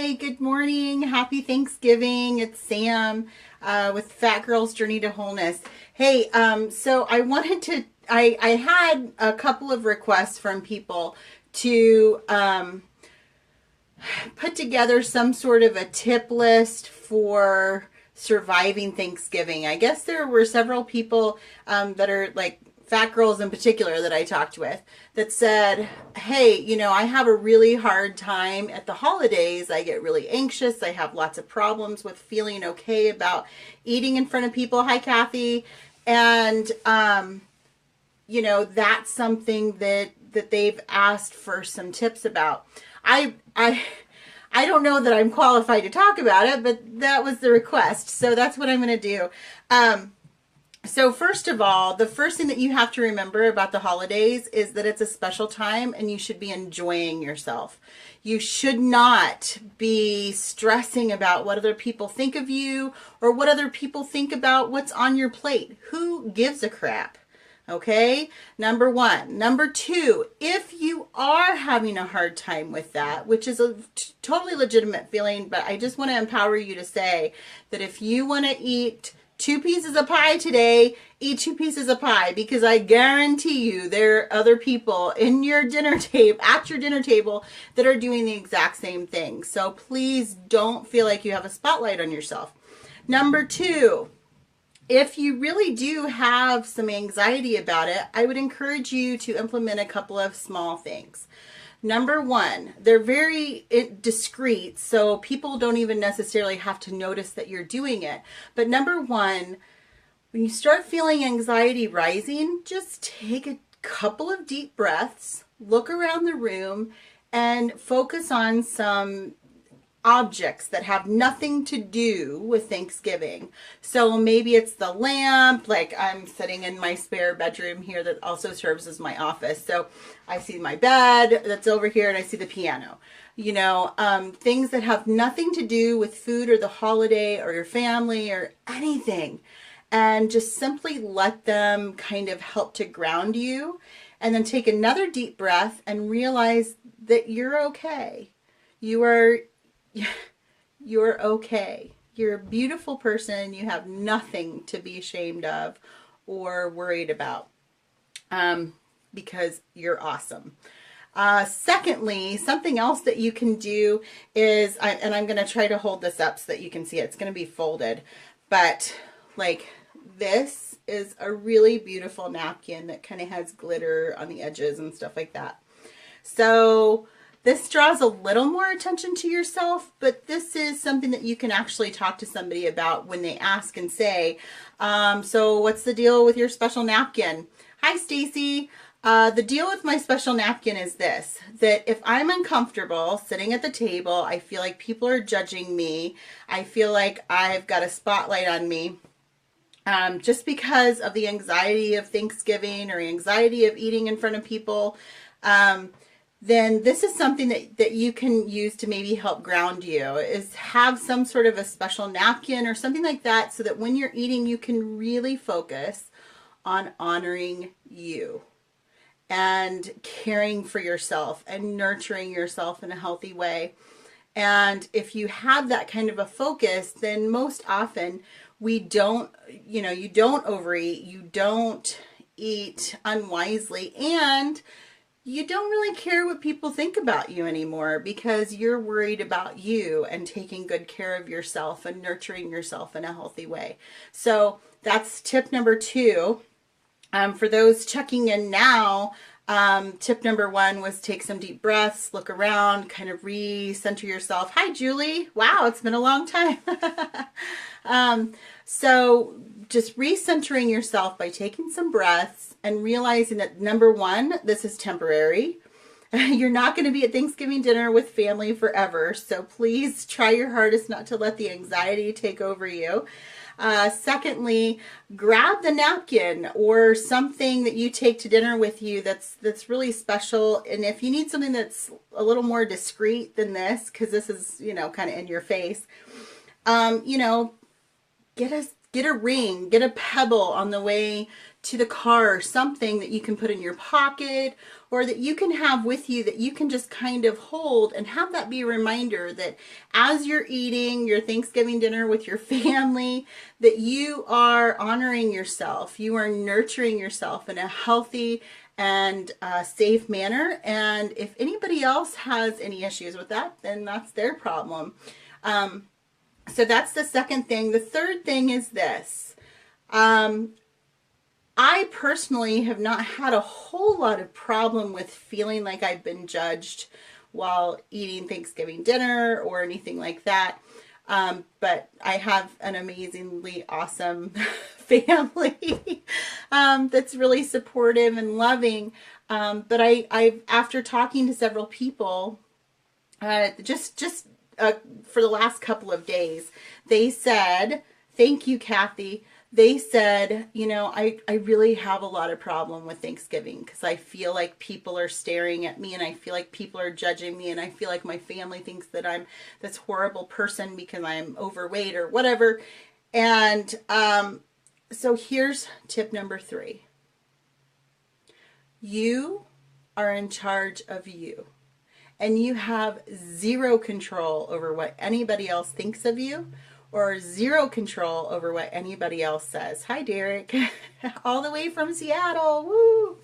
Hi, good morning. Happy Thanksgiving. It's Sam with Fat Girl's Journey to Wholeness. Hey, so I wanted to, I had a couple of requests from people to put together some sort of a tip list for surviving Thanksgiving. I guess there were several people that are like fat girls in particular that I talked with that said, hey, I have a really hard time at the holidays. I get really anxious. I have lots of problems with feeling okay about eating in front of people. Hi, Kathy. And, that's something that they've asked for some tips about. I don't know that I'm qualified to talk about it, but that was the request. So that's what I'm going to do. So first of all, the first thing that you have to remember about the holidays is that it's a special time and you should be enjoying yourself. You should not be stressing about what other people think of you or what other people think about what's on your plate. Who gives a crap? Okay, number one. Number two, if you are having a hard time with that, which is a totally legitimate feeling, but I just want to empower you to say that if you want to eat 2 pieces of pie today, eat 2 pieces of pie, because I guarantee you there are other people in your at your dinner table that are doing the exact same thing. So please don't feel like you have a spotlight on yourself. Number two, if you really do have some anxiety about it, I would encourage you to implement a couple of small things. Number one, they're very discreet, so people don't even necessarily have to notice that you're doing it. But number one, when you start feeling anxiety rising, just take a couple of deep breaths, look around the room, and focus on some objects that have nothing to do with Thanksgiving. So maybe it's the lamp, like I'm sitting in my spare bedroom here that also serves as my office. So I see my bed that's over here and I see the piano. Things that have nothing to do with food or the holiday or your family or anything. And just simply let them kind of help to ground you. And then take another deep breath and realize that you're okay. You're okay. You're a beautiful person. You have nothing to be ashamed of or worried about because you're awesome. Secondly, something else that you can do is, and I'm going to try to hold this up so that you can see it. It's going to be folded, but like this is a really beautiful napkin that kind of has glitter on the edges and stuff like that. So this draws a little more attention to yourself, but this is something that you can actually talk to somebody about when they ask and say, so what's the deal with your special napkin? Hi, Stacy. The deal with my special napkin is this, that if I'm uncomfortable sitting at the table, I feel like people are judging me. I feel like I've got a spotlight on me. Just because of the anxiety of Thanksgiving or anxiety of eating in front of people, then this is something that you can use to maybe help ground you, is have some sort of a special napkin or something like that so that when you're eating, you can really focus on honoring you and caring for yourself and nurturing yourself in a healthy way. And if you have that kind of a focus, then most often you don't overeat, you don't eat unwisely, and you don't really care what people think about you anymore because you're worried about you and taking good care of yourself and nurturing yourself in a healthy way. So that's tip number two. For those checking in now, tip number one was take some deep breaths, look around, kind of recenter yourself. Hi, Julie. Wow, it's been a long time. So just recentering yourself by taking some breaths and realizing that number one, this is temporary. You're not going to be at Thanksgiving dinner with family forever. So please try your hardest not to let the anxiety take over you. Secondly, grab the napkin or something that you take to dinner with you that's really special. And if you need something that's a little more discreet than this, because this is, kind of in your face, get a ring, get a pebble on the way to the car, or something that you can put in your pocket or that you can have with you that you can just kind of hold and have that be a reminder that as you're eating your Thanksgiving dinner with your family, that you are honoring yourself, you are nurturing yourself in a healthy and safe manner. And if anybody else has any issues with that, then that's their problem. So that's the second thing. The third thing is this. I personally have not had a whole lot of problem with feeling like I've been judged while eating Thanksgiving dinner or anything like that. But I have an amazingly awesome family that's really supportive and loving. But I after talking to several people, just for the last couple of days, they said, "Thank you, Kathy." They said, you know, I really have a lot of problem with Thanksgiving because I feel like people are staring at me and I feel like people are judging me and I feel like my family thinks that I'm this horrible person because I'm overweight or whatever. And so here's tip number 3. You are in charge of you. And you have zero control over what anybody else thinks of you or zero control over what anybody else says. Hi, Derek. All the way from Seattle. Woo!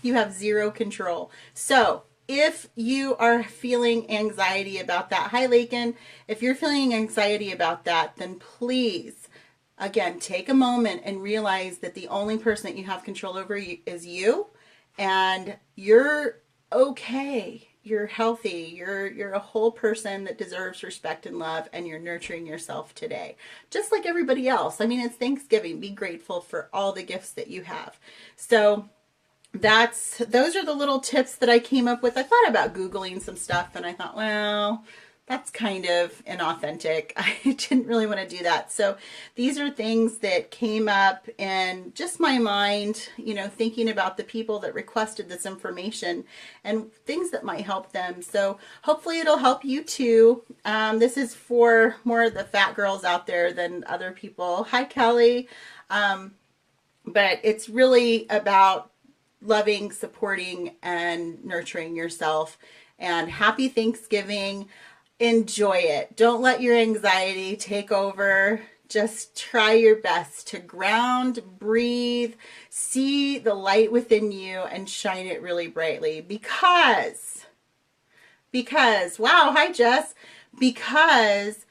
You have zero control. So if you are feeling anxiety about that, hi, Lakin. If you're feeling anxiety about that, then please, again, take a moment and realize that the only person that you have control over is you. And you're okay. You're healthy. You're a whole person that deserves respect and love, and you're nurturing yourself today. Just like everybody else. I mean, it's Thanksgiving. Be grateful for all the gifts that you have. So those are the little tips that I came up with. I thought about Googling some stuff and I thought, well, that's kind of inauthentic. I didn't really want to do that. So these are things that came up in just my mind, you know, thinking about the people that requested this information and things that might help them. So hopefully it'll help you too. This is for more of the fat girls out there than other people. Hi, Kelly. But it's really about loving, supporting, and nurturing yourself. And happy Thanksgiving. Enjoy it. Don't let your anxiety take over. Just try your best to ground, breathe, see the light within you, and shine it really brightly. Because, wow, hi, Jess. Because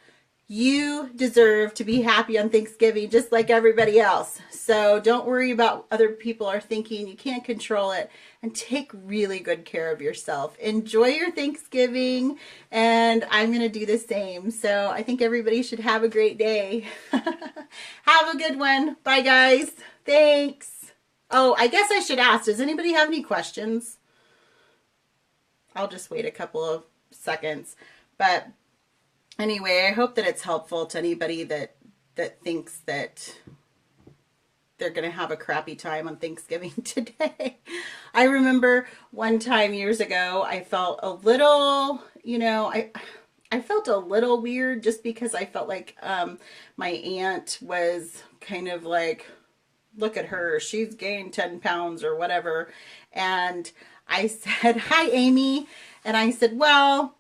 you deserve to be happy on Thanksgiving just like everybody else. So don't worry about what other people are thinking. You can't control it. And take really good care of yourself. Enjoy your Thanksgiving, and I'm going to do the same. So I think everybody should have a great day. Have a good one. Bye, guys. Thanks. Oh, I guess I should ask, does anybody have any questions? I'll just wait a couple of seconds. But anyway, I hope that it's helpful to anybody that thinks that they're going to have a crappy time on Thanksgiving today. I remember one time years ago, I felt a little, you know, I felt a little weird just because I felt like my aunt was kind of like, look at her, she's gained 10 pounds or whatever. And I said, hi, Amy. And I said, well,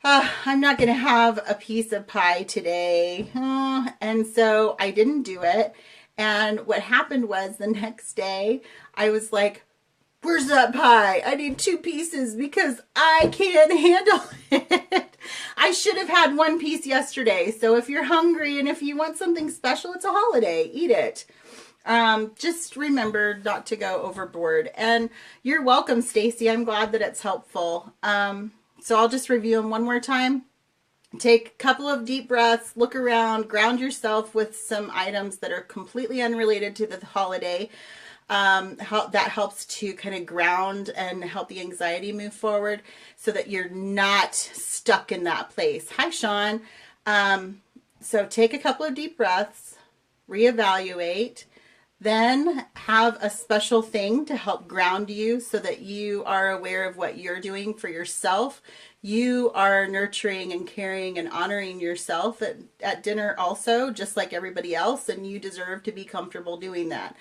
I'm not going to have a piece of pie today. And so I didn't do it. And what happened was the next day, I was like, where's that pie? I need 2 pieces because I can't handle it. I should have had 1 piece yesterday. So if you're hungry and if you want something special, it's a holiday. Eat it. Just remember not to go overboard. And you're welcome, Stacy. I'm glad that it's helpful. So I'll just review them one more time. Take a couple of deep breaths, look around, ground yourself with some items that are completely unrelated to the holiday. That helps to kind of ground and help the anxiety move forward so that you're not stuck in that place. Hi, Sean. So take a couple of deep breaths, reevaluate, then have a special thing to help ground you so that you are aware of what you're doing for yourself. You are nurturing and caring and honoring yourself at dinner also, just like everybody else, and you deserve to be comfortable doing that.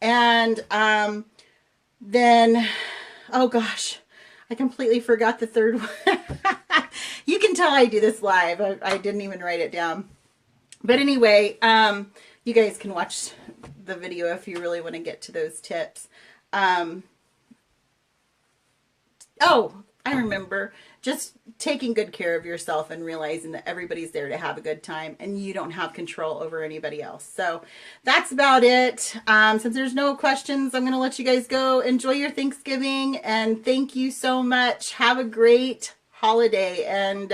And then, oh gosh, I completely forgot the third one. You can tell I do this live. I didn't even write it down. But anyway, you guys can watch the video if you really want to get to those tips. Oh, I remember, just taking good care of yourself and realizing that everybody's there to have a good time and you don't have control over anybody else. So that's about it. Since there's no questions, I'm going to let you guys go. Enjoy your Thanksgiving, and thank you so much. Have a great holiday, and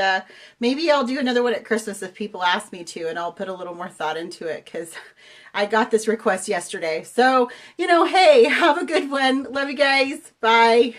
maybe I'll do another one at Christmas if people ask me to, and I'll put a little more thought into it because I got this request yesterday. So, hey, have a good one. Love you guys. Bye.